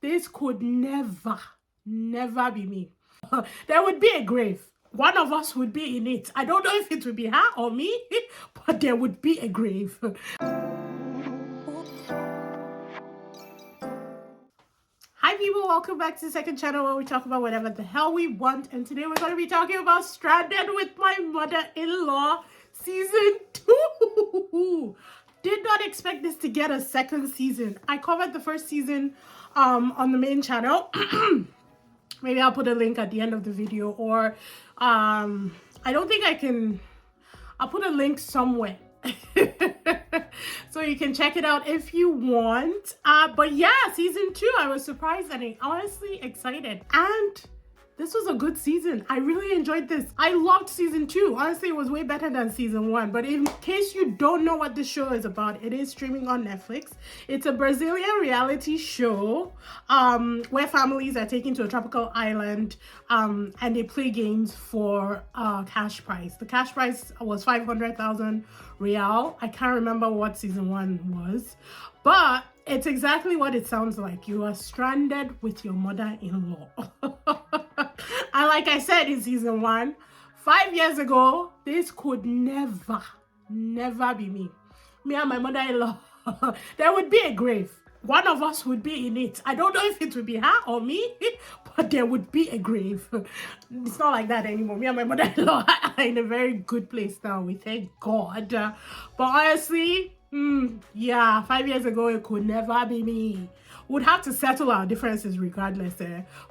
this could never be me. There would be a grave. One of us would be in it. I don't know if it would be her or me, but there would be a grave. Hi people, welcome back to the second channel where we talk about whatever the hell we want. And today we're going to be talking about Stranded with My Mother-in-Law Season 2. Did not expect this to get a second season. I covered the first season on the main channel. Maybe I'll put a link at the end of the video, or I don't think I can. I'll put a link somewhere so you can check it out if you want. But yeah, season 2, I was surprised and honestly excited, and this was a good season. I really enjoyed this. I loved season 2. Honestly, it was way better than season 1. But in case you don't know what the show is about, it is streaming on Netflix. It's a Brazilian reality show where families are taken to a tropical island and they play games for cash prize. The cash prize was 500,000 real. I can't remember what season 1 was, but it's exactly what it sounds like. You are stranded with your mother-in-law. And like I said in season 1, 5 years ago, this could never be me. Me and my mother-in-law. There would be a grave. One of us would be in it. I don't know if it would be her or me, but there would be a grave. It's not like that anymore. Me and my mother-in-law are in a very good place now. We thank God. But honestly, yeah, 5 years ago, it could never be me. We'd have to settle our differences regardless,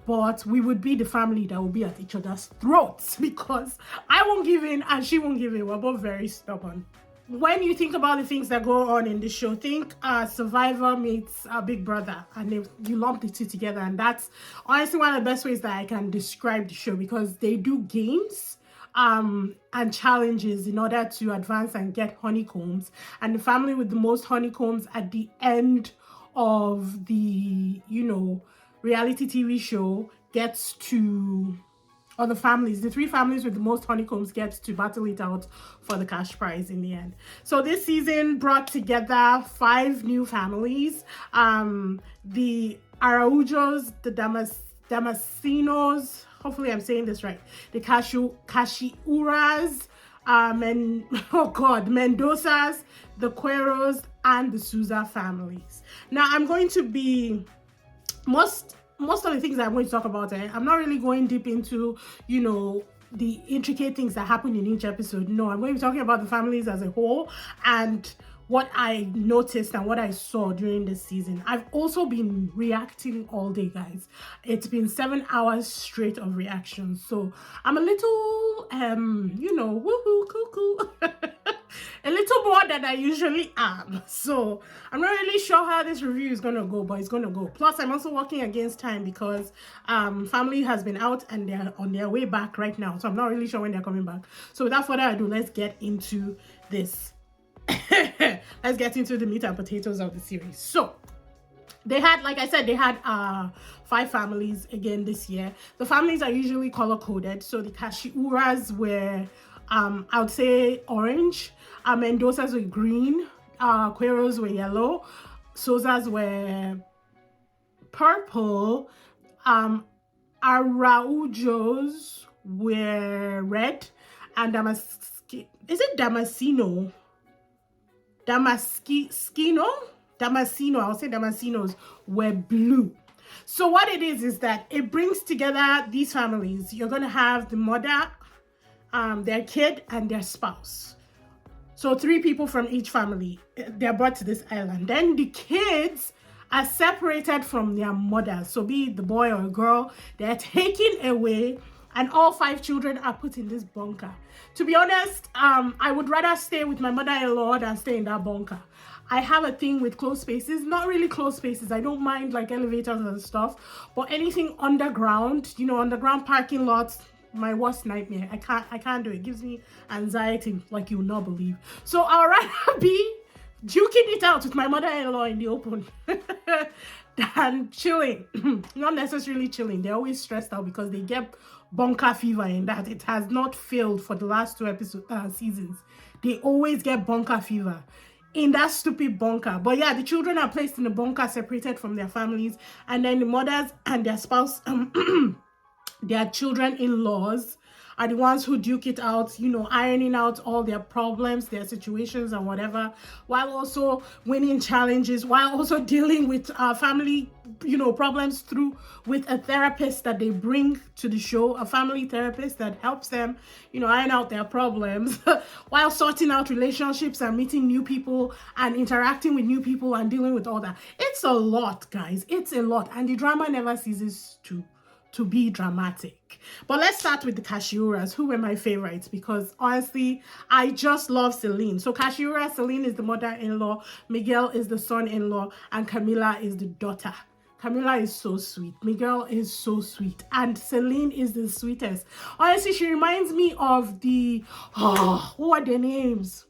but we would be the family that would be at each other's throats because I won't give in and she won't give in. We're both very stubborn. When you think about the things that go on in the show, think Survivor meets Big Brother, and you lump the two together, and that's honestly one of the best ways that I can describe the show, because they do games and challenges in order to advance and get honeycombs, and the family with the most honeycombs at the end of the reality TV show gets to, or the three families with the most honeycombs gets to battle it out for the cash prize in the end. So this season brought together 5 new families. The Araujos, the Damasinos, hopefully I'm saying this right, the Kashiuras, Mendozas, the Queros, and the Souza families. Now I'm going to be most of the things I'm going to talk about, I'm not really going deep into, the intricate things that happen in each episode. No, I'm going to be talking about the families as a whole and what I noticed and what I saw during this season. I've also been reacting all day, guys. It's been 7 hours straight of reactions. So I'm a little, woohoo, cuckoo. A little more than I usually am. So I'm not really sure how this review is going to go, but it's going to go. Plus, I'm also working against time because family has been out and they're on their way back right now. So I'm not really sure when they're coming back. So without further ado, let's get into this. Let's get into the meat and potatoes of the series. So they had, like I said, they had 5 families again this year. The families are usually color coded. So the Kashiuras were I would say orange, Mendozas were green, Queros were yellow, Souzas were purple, Araujos were red, and Damasceno, I'll say Damasinos were blue. So what it is that it brings together these families. You're going to have the mother, their kid, and their spouse. So 3 people from each family, they're brought to this island. Then the kids are separated from their mothers. So be it the boy or a girl, they're taken away, and all 5 children are put in this bunker. To be honest, I would rather stay with my mother-in-law than stay in that bunker. I have a thing with closed spaces, not really closed spaces. I don't mind like elevators and stuff, but anything underground, underground parking lots, my worst nightmare. I can't do it. It gives me anxiety like you will not believe. So I'd rather be duking it out with my mother-in-law in the open than chilling. Not necessarily chilling. They're always stressed out because they get bunker fever in that. It has not failed for the last 2 seasons. They always get bunker fever. in that stupid bunker. But yeah, the children are placed in a bunker separated from their families, and then the mothers and their spouse, their children-in-laws are the ones who duke it out, ironing out all their problems, their situations and whatever, while also winning challenges, while also dealing with family, problems through with a therapist that they bring to the show, a family therapist that helps them, iron out their problems while sorting out relationships and meeting new people and interacting with new people and dealing with all that. It's a lot, guys. It's a lot. And the drama never ceases to be dramatic. But let's start with the Kashiuras, who were my favorites, because honestly, I just love Celine. So Kashiura, Celine is the mother-in-law, Miguel is the son-in-law, and Camila is the daughter. Camila is so sweet. Miguel is so sweet. And Celine is the sweetest. Honestly, she reminds me of what are their names?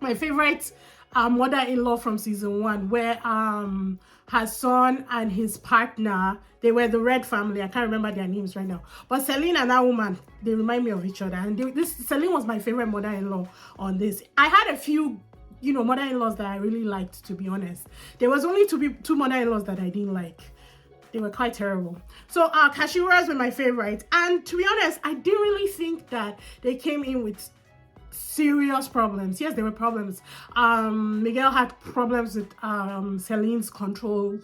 My favorite mother-in-law from season 1, where her son and his partner, they were the Red family. I can't remember their names right now. But Celine and that woman, they remind me of each other. And Celine was my favorite mother-in-law on this. I had a few, mother-in-laws that I really liked, to be honest. There was only two mother-in-laws that I didn't like. They were quite terrible. So Kashiuras were my favorite. And to be honest, I didn't really think that they came in with serious problems. Yes, there were problems. Miguel had problems with Celine's control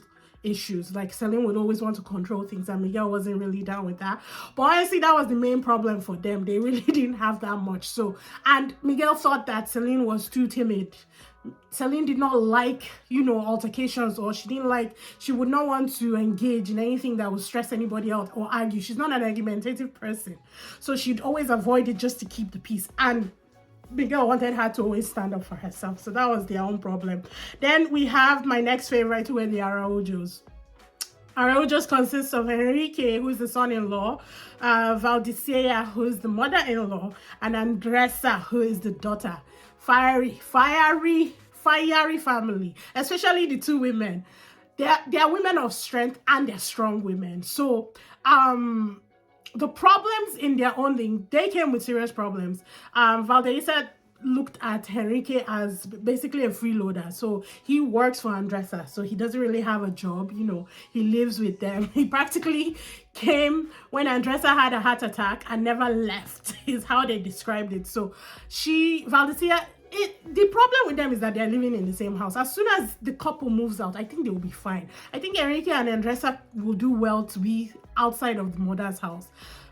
issues. Like Celine would always want to control things, and Miguel wasn't really down with that. But honestly, that was the main problem for them. They really didn't have that much. And Miguel thought that Celine was too timid. Celine did not like, altercations, or she would not want to engage in anything that would stress anybody out or argue. She's not an argumentative person. So she'd always avoid it just to keep the peace. And Miguel wanted her to always stand up for herself. So that was their own problem. Then we have my next favorite, who are the Araujos. Araujos consists of Enrique, who is the son-in-law, Valdicea, who is the mother-in-law, and Andressa, who is the daughter. Fiery family, especially the two women. They are women of strength, and they're strong women. So the problems in their own thing, they came with serious problems. Valdeza looked at Enrique as basically a freeloader. So he works for Andressa. So he doesn't really have a job. He lives with them. He practically came when Andressa had a heart attack and never left, is how they described it. So Valdezia, the problem with them is that they're living in the same house. As soon as the couple moves out, I think they will be fine. I think Enrique and Andressa will do well to be outside of the mother's house,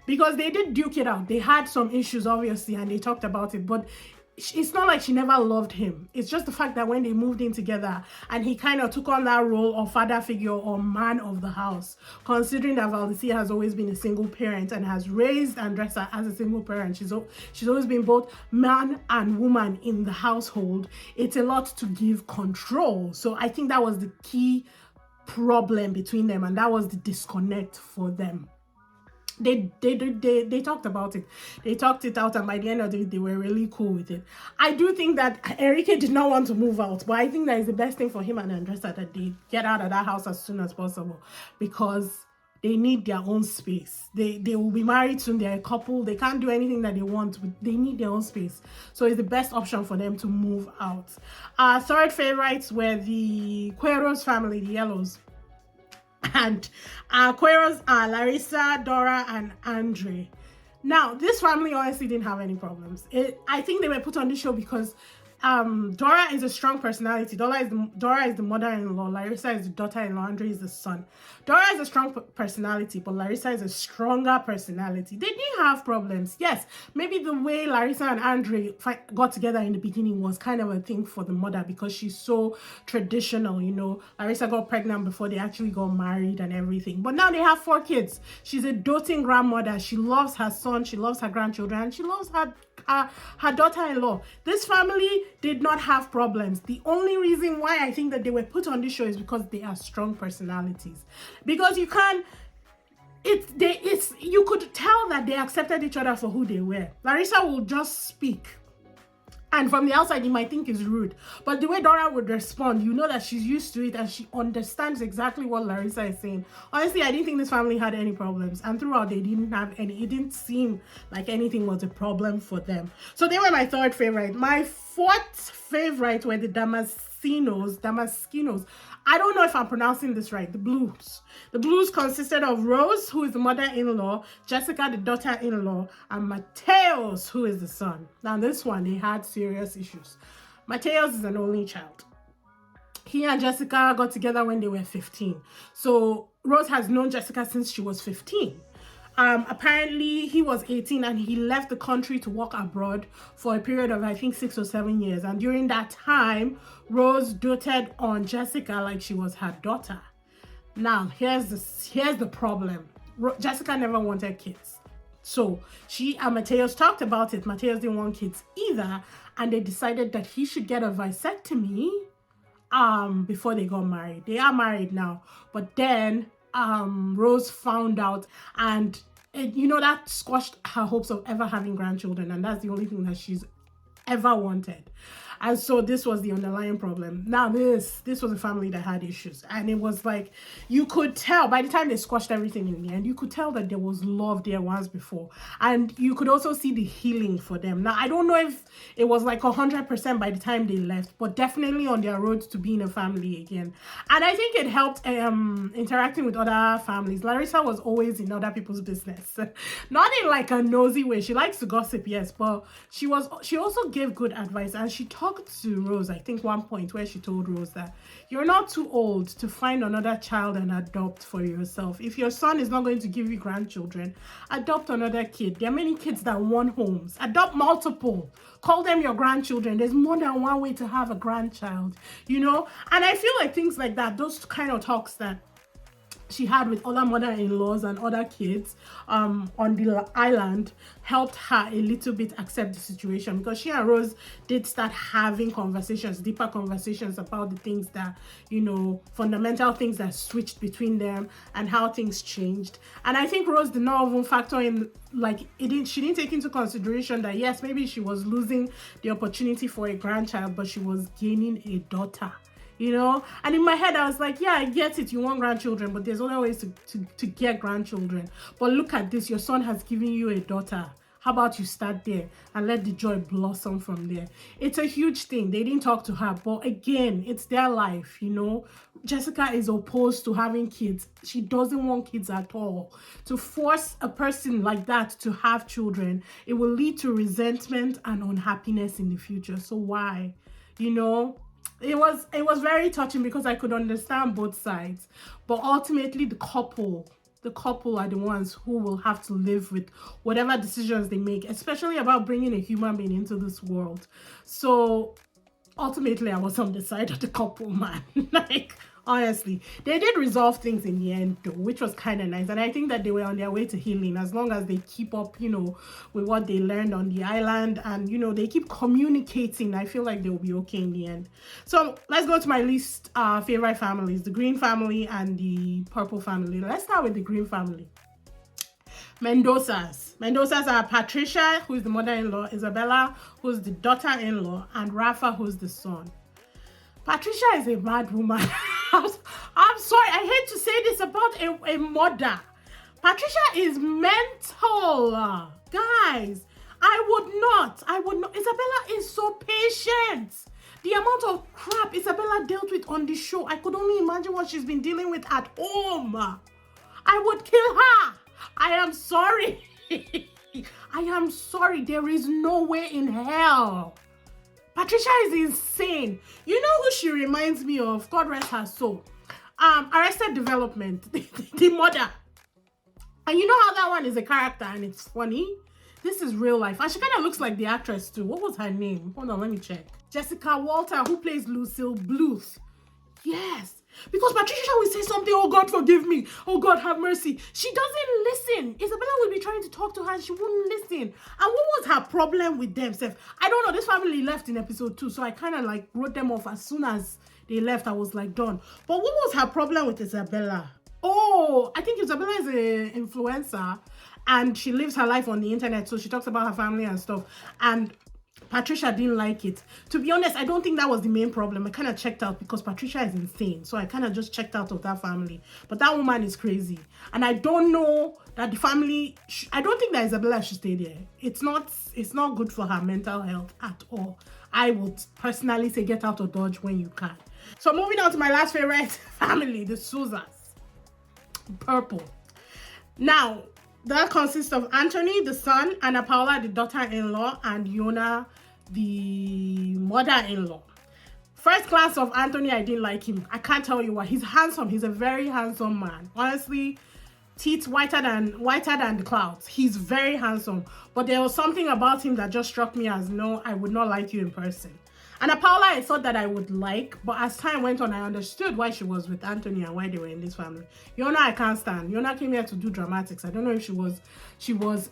because they did duke it out. They had some issues, obviously, and they talked about it, but it's not like she never loved him. It's just the fact that when they moved in together and he kind of took on that role of father figure or man of the house, considering that Valdecilla has always been a single parent and has raised Andressa as a single parent. She's always been both man and woman in the household. It's a lot to give control. So I think that was the key problem between them, and that was the disconnect for them. They talked about it. They talked it out, and by the end of the day, they were really cool with it. I do think that Enrique did not want to move out, but I think that is the best thing for him and Andressa, that they get out of that house as soon as possible, because they need their own space. They will be married soon. They're a couple. They can't do anything that they want, but they need their own space. So it's the best option for them to move out. Our third favorites were the Cueros family, the Yellows. And Cueros are Larissa, Dora, and Andre. Now, this family honestly didn't have any problems. I think they were put on this show because Dora is a strong personality. Dora is the mother-in-law. Larissa is the daughter-in-law. Andre is the son. Dora is a strong personality, but Larissa is a stronger personality. They didn't have problems. Yes, maybe the way Larissa and Andre got together in the beginning was kind of a thing for the mother, because she's so traditional, Larissa got pregnant before they actually got married and everything. But now they have 4 kids. She's a doting grandmother. She loves her son. She loves her grandchildren. And she loves her daughter-in-law. This family did not have problems. The only reason why I think that they were put on this show is because they are strong personalities. Because you could tell that they accepted each other for who they were. Larissa will just speak, And from the outside, you might think it's rude. But the way Dora would respond, you know that she's used to it and she understands exactly what Larissa is saying. Honestly, I didn't think this family had any problems. And throughout, they didn't have any. It didn't seem like anything was a problem for them. So they were my third favorite. My fourth favorite were the Damaskinos. I don't know if I'm pronouncing this right. The Blues. The Blues consisted of Rose, who is the mother-in-law, Jessica, the daughter-in-law, and Mateos, who is the son. Now, this one, they had serious issues. Mateos is an only child. He and Jessica got together when they were 15. So Rose has known Jessica since she was 15. Apparently he was 18 and he left the country to work abroad for a period of I think 6 or 7 years, and during that time Rose doted on Jessica like she was her daughter. Now here's the problem. Jessica never wanted kids, so she and Mateos talked about it. Mateos didn't want kids either, and they decided that he should get a vasectomy before they got married. They are married now, but then Rose found out, and that squashed her hopes of ever having grandchildren, and that's the only thing that she's ever wanted. And so this was the underlying problem. Now this was a family that had issues, and it was like you could tell by the time they squashed everything in the end, you could tell that there was love there once before, and you could also see the healing for them. Now I don't know if it was like 100% by the time they left, but definitely on their road to being a family again. And I think it helped interacting with other families. Larissa was always in other people's business, not in like a nosy way. She likes to gossip, yes, but she also gave good advice, and she talked to Rose, I think one point where she told Rose that you're not too old to find another child and adopt for yourself. If your son is not going to give you grandchildren, adopt another kid. There are many kids that want homes. Adopt multiple. Call them your grandchildren. There's more than one way to have a grandchild, And I feel like things like that, those kind of talks that she had with other mother-in-laws and other kids on the island helped her a little bit accept the situation, because she and Rose did start having deeper conversations about the things that, fundamental things that switched between them and how things changed. And I think Rose did not even factor in, she didn't take into consideration that yes, maybe she was losing the opportunity for a grandchild, but she was gaining a daughter. And in my head I was like, yeah, I get it, you want grandchildren, but there's other ways to get grandchildren. But look at this, your son has given you a daughter. How about you start there and let the joy blossom from there? It's a huge thing. They didn't talk to her, but again, it's their life. Jessica is opposed to having kids. She doesn't want kids at all. To force a person like that to have children, it will lead to resentment and unhappiness in the future. So why? It was very touching because I could understand both sides, but ultimately the couple are the ones who will have to live with whatever decisions they make, especially about bringing a human being into this world. So ultimately I was on the side of the couple, man. Honestly, they did resolve things in the end though, which was kind of nice. And I think that they were on their way to healing as long as they keep up, with what they learned on the island, and, they keep communicating. I feel like they'll be okay in the end. So let's go to my least favorite families, the green family and the purple family. Let's start with the green family. Mendozas are Patricia, who is the mother-in-law, Isabella, who's the daughter-in-law, and Rafa, who's the son. Patricia is a mad woman. I'm sorry, I hate to say this about a mother. Patricia is mental. Guys, I would not. Isabella is so patient. The amount of crap Isabella dealt with on the show, I could only imagine what she's been dealing with at home. I would kill her. I am sorry. I am sorry. There is no way in hell. Patricia is insane. You know who she reminds me of? God rest her soul. Arrested Development, the mother. And you know how that one is a character and it's funny? This is real life. And she kind of looks like the actress too. What was her name? Hold on, let me check. Jessica Walter, who plays Lucille Bluth. Yes. Because Patricia will say something, oh God, forgive me. Oh God, have mercy. She doesn't listen. Isabella will be trying to talk to her and she wouldn't listen. And what was her problem with them, Seth? I don't know. This family left in episode 2. So I kind of wrote them off as soon as they left. I was done. But what was her problem with Isabella? Oh, I think Isabella is an influencer and she lives her life on the internet. So she talks about her family and stuff. And Patricia didn't like it. To be honest, I don't think that was the main problem. I kind of checked out because Patricia is insane. So I kind of just checked out of that family. But that woman is crazy. And I don't know that the family... I don't think that Isabella should stay there. It's not good for her mental health at all. I would personally say get out of Dodge when you can. So moving on to my last favorite family, the Sousas. Purple. Now, that consists of Anthony, the son, Anna Paula, the daughter-in-law, and Yona, the mother-in-law. First glance of Anthony, I didn't like him. I can't tell you why. He's handsome. He's a very handsome man. Honestly, teeth whiter than the clouds. He's very handsome. But there was something about him that just struck me as, no, I would not like you in person. Anna Paula, I thought that I would like, but as time went on, I understood why she was with Anthony and why they were in this family. Yona, I can't stand. Yona came here to do dramatics. I don't know if she was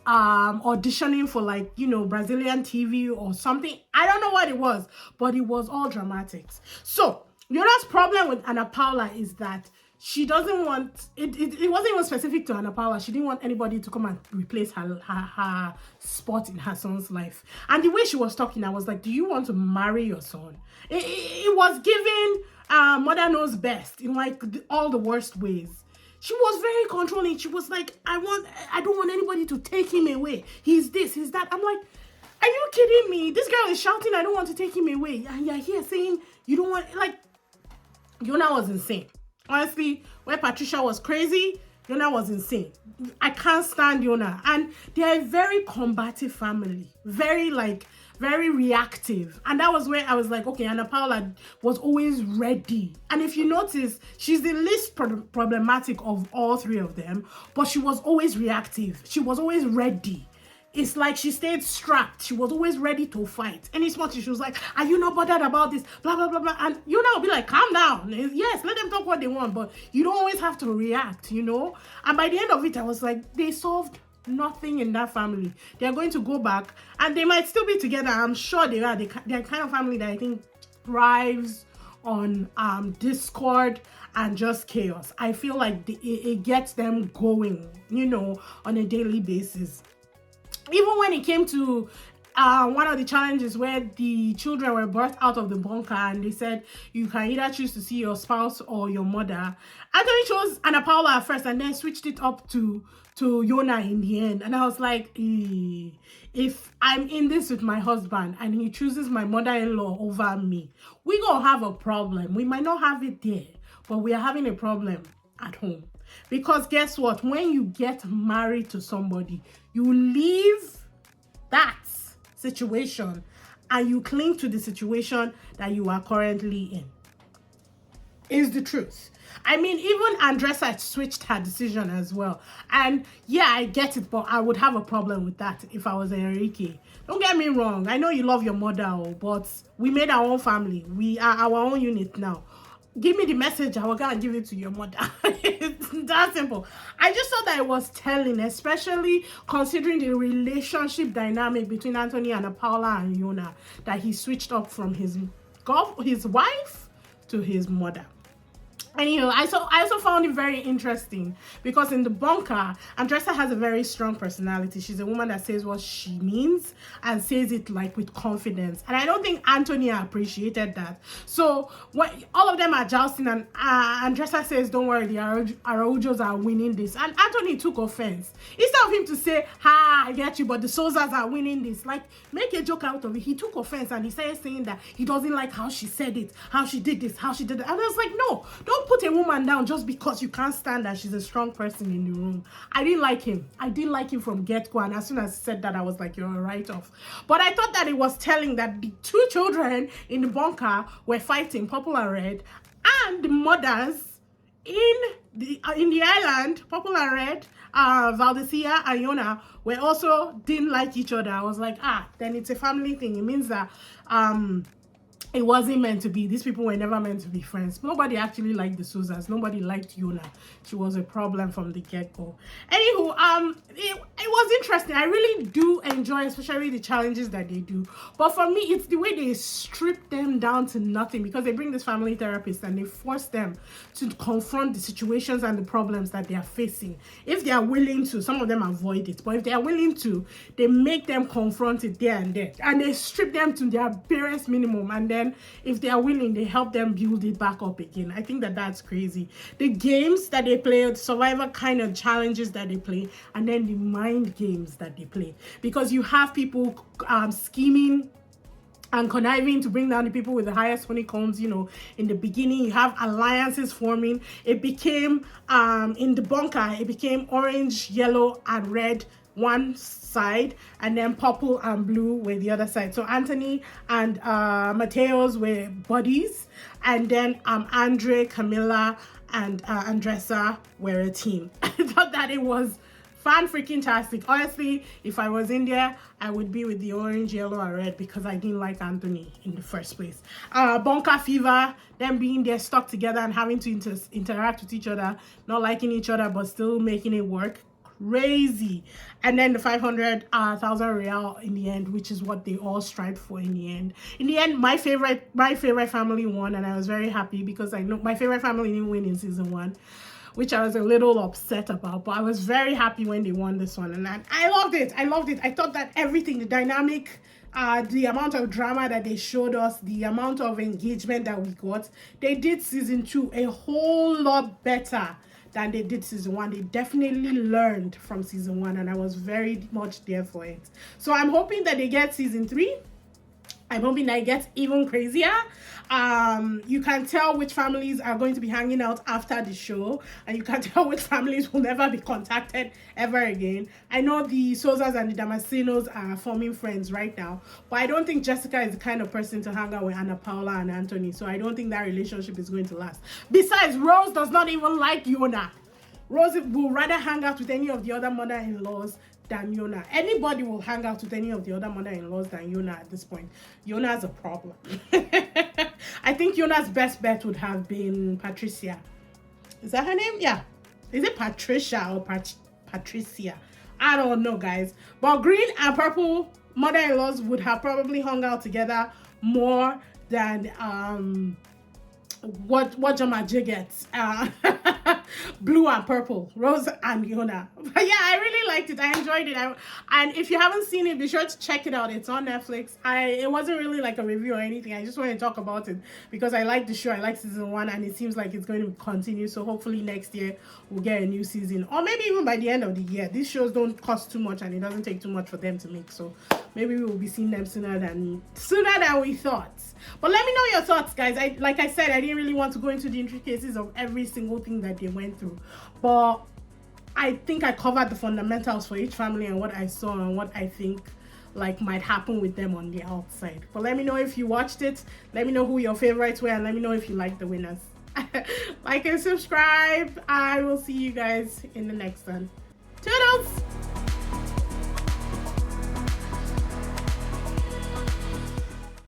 auditioning for, like, you know, Brazilian TV or something. I don't know what it was, but it was all dramatics. So Yona's problem with Anna Paula is that she doesn't want it wasn't even specific to Anna Paula. She didn't want anybody to come and replace her spot in her son's life. And the way she was talking, I was like, do you want to marry your son? It was giving mother knows best in like all the worst ways. She was very controlling. She was like, I don't want anybody to take him away. He's this, he's that. I'm like, are you kidding me? This girl is shouting, I don't want to take him away. And you're here saying you don't want, like, Yona was insane. Honestly, where Patricia was crazy, Yona was insane. I can't stand Yona. And they are a very combative family. Very reactive. And that was where I was like, okay, Anna Paula was always ready. And if you notice, she's the least problematic of all three of them. But she was always reactive. She was always ready. It's like she stayed strapped. She was always ready to fight. Any small thing, she was like, are you not bothered about this? Blah, blah, blah, blah. And you know, be like, calm down. Yes, let them talk what they want, but you don't always have to react, you know? And by the end of it, I was like, they solved nothing in that family. They're going to go back and they might still be together. I'm sure they are. They're kind of family that I think thrives on discord and just chaos. I feel like it gets them going, you know, on a daily basis. Even when it came to one of the challenges where the children were birthed out of the bunker and they said you can either choose to see your spouse or your mother, Anthony chose Anna Paula at first and then switched it up to Yona in the end. And I was like, if I'm in this with my husband and he chooses my mother-in-law over me, we gonna have a problem. We might not have it there, but we are having a problem at home. Because guess what? When you get married to somebody, you leave that situation and you cling to the situation that you are currently in. Is the truth. I mean, even Andressa switched her decision as well. And yeah, I get it, but I would have a problem with that if I was Enrique. Don't get me wrong. I know you love your mother, but we made our own family. We are our own unit now. Give me the message, I will go and give it to your mother. It's that simple. I just thought that it was telling, especially considering the relationship dynamic between Anthony and Paula and Yona, that he switched up from his wife to his mother. Anyhow, I also found it very interesting because in the bunker, Andressa has a very strong personality. She's a woman that says what she means and says it like with confidence. And I don't think Anthony appreciated that. So when all of them are jousting and Andressa says, don't worry, the Araujos are winning this. And Anthony took offense. Instead of him to say, ha, I get you, but the Sousas are winning this. Like, make a joke out of it. He took offense and he started saying that he doesn't like how she said it, how she did this, how she did it. And I was like, no, don't put a woman down just because you can't stand that she's a strong person in the room. I didn't like him. I didn't like him from get-go, and as soon as he said that, I was like, you're a write-off. But I thought that it was telling that the two children in the bunker were fighting, Purple and Red, and the mothers in the island, Purple and Red, Valdecilla and Yona, were also didn't like each other. I was like, then it's a family thing. It means that it wasn't meant to be. These people were never meant to be friends. Nobody actually liked the Suzas. Nobody liked Yona. She was a problem from the get-go. Anywho, it was interesting. I really do enjoy, especially the challenges that they do. But for me, it's the way they strip them down to nothing, because they bring this family therapist and they force them to confront the situations and the problems that they are facing. If they are willing to, some of them avoid it, but if they are willing to, they make them confront it there and there. And they strip them to their barest minimum, and then if they are willing, they help them build it back up again. I think that that's crazy. The games that they play, the survivor kind of challenges that they play, and then the mind games that they play, because you have people scheming and conniving to bring down the people with the highest honeycombs. You know, in the beginning, you have alliances forming. It became, in the bunker, it became orange, yellow, and red one side, and then purple and blue were the other side. So Anthony and Mateos were buddies, and then Andre, Camilla, and Andressa were a team. I thought that it was fan-freaking-tastic. Honestly, if I was in there, I would be with the orange, yellow, and red, because I didn't like Anthony in the first place. Bunker fever, them being there stuck together and having to interact with each other, not liking each other, but still making it work. Crazy. And then the 500,000 real in the end, which is what they all strived for in the end. In the end, my favorite family won, and I was very happy, because I know my favorite family didn't win in season 1, which I was a little upset about, but I was very happy when they won this one, and I loved it. I thought that everything, the dynamic, the amount of drama that they showed us, the amount of engagement that we got, they did season 2 a whole lot better than they did season 1. They definitely learned from season 1, and I was very much there for it. So I'm hoping that they get season 3. I'm hoping that it gets even crazier. You can tell which families are going to be hanging out after the show, and you can tell which families will never be contacted ever again. I know the Sozas and the Damasinos are forming friends right now, but I don't think Jessica is the kind of person to hang out with Ana Paula and Anthony, so I don't think that relationship is going to last. Besides, Rose does not even like Yona. Rose will rather hang out with any of the other mother-in-laws than Yona. Anybody will hang out with any of the other mother-in-laws than Yona at this point. Yona's a problem. I think Yona's best bet would have been Patricia. Is that her name? Yeah. Is it Patricia or Patricia? I don't know, guys. But green and purple mother-in-laws would have probably hung out together more than what Jamaje gets. Blue and purple, Rose and Yona. But yeah, I really liked it. I enjoyed it. And if you haven't seen it, be sure to check it out. It's on Netflix. It wasn't really like a review or anything. I just want to talk about it because I like the show. I like season 1, and it seems like it's going to continue. So hopefully next year we'll get a new season, or maybe even by the end of the year. These shows don't cost too much, and it doesn't take too much for them to make. So maybe we will be seeing them sooner than we thought. But let me know your thoughts, guys. Like I said, I didn't really want to go into the intricacies of every single thing that they went through, but I think I covered the fundamentals for each family and what I saw and what I think like might happen with them on the outside. But let me know if you watched it. Let me know who your favorites were, and let me know if you like the winners. Like and subscribe. I will see you guys in the next one. Toodles!